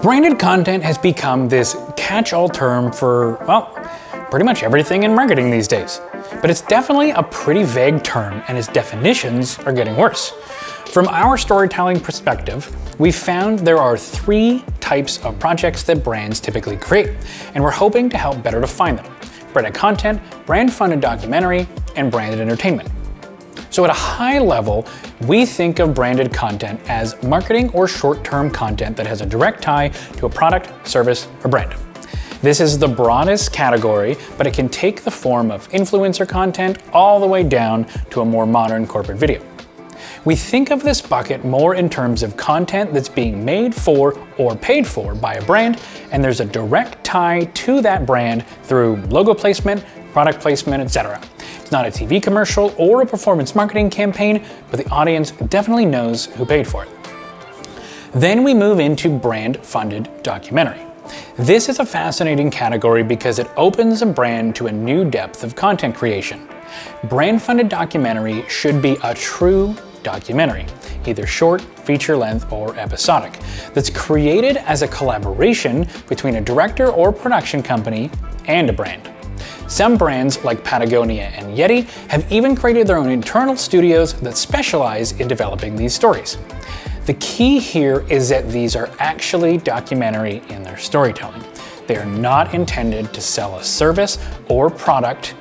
Branded content has become this catch-all term for, well, pretty much everything in marketing these days. But it's definitely a pretty vague term, and its definitions are getting worse. From our storytelling perspective, we've found there are 3 types of projects that brands typically create, and we're hoping to help better define them: branded content, brand-funded documentary, and branded entertainment. So at a high level, we think of branded content as marketing or short-term content that has a direct tie to a product, service, or brand. This is the broadest category, but it can take the form of influencer content all the way down to a more modern corporate video. We think of this bucket more in terms of content that's being made for or paid for by a brand, and there's a direct tie to that brand through logo placement, product placement, etc. It's not a TV commercial or a performance marketing campaign, but the audience definitely knows who paid for it. Then we move into brand-funded documentary. This is a fascinating category because it opens a brand to a new depth of content creation. Brand-funded documentary should be a true documentary, either short, feature length, or episodic, that's created as a collaboration between a director or production company and a brand. Some brands like Patagonia and Yeti have even created their own internal studios that specialize in developing these stories. The key here is that these are actually documentary in their storytelling. They are not intended to sell a service or product.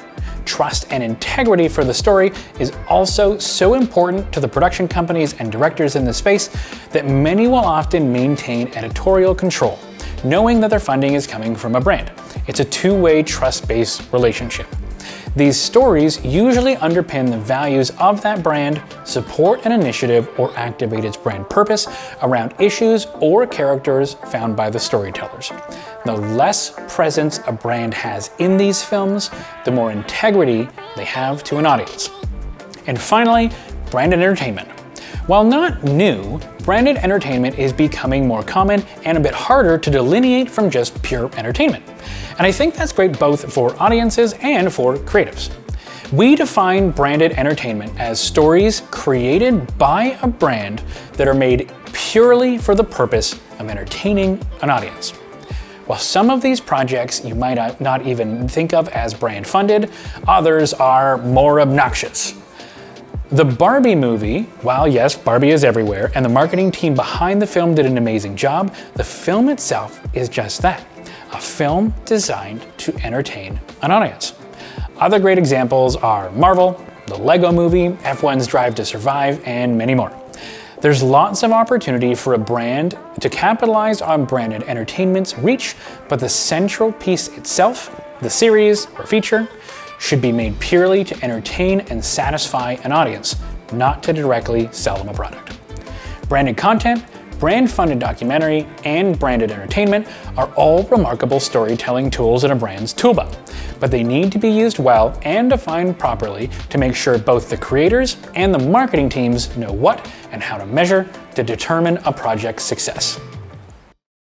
Trust and integrity for the story is also so important to the production companies and directors in the space that many will often maintain editorial control, knowing that their funding is coming from a brand. It's a two-way trust-based relationship. These stories usually underpin the values of that brand, support an initiative, or activate its brand purpose around issues or characters found by the storytellers. The less presence a brand has in these films, the more integrity they have to an audience. And finally, branded entertainment. While not new, branded entertainment is becoming more common and a bit harder to delineate from just pure entertainment. And I think that's great both for audiences and for creatives. We define branded entertainment as stories created by a brand that are made purely for the purpose of entertaining an audience. While some of these projects you might not even think of as brand funded, others are more obnoxious. The Barbie movie, while yes, Barbie is everywhere, and the marketing team behind the film did an amazing job, the film itself is just that, a film designed to entertain an audience. Other great examples are Marvel, the Lego Movie, F1's Drive to Survive, and many more. There's lots of opportunity for a brand to capitalize on branded entertainment's reach, but the central piece itself, the series or feature, should be made purely to entertain and satisfy an audience, not to directly sell them a product. Branded content, brand-funded documentary, and branded entertainment are all remarkable storytelling tools in a brand's tool belt, but they need to be used well and defined properly to make sure both the creators and the marketing teams know what and how to measure to determine a project's success.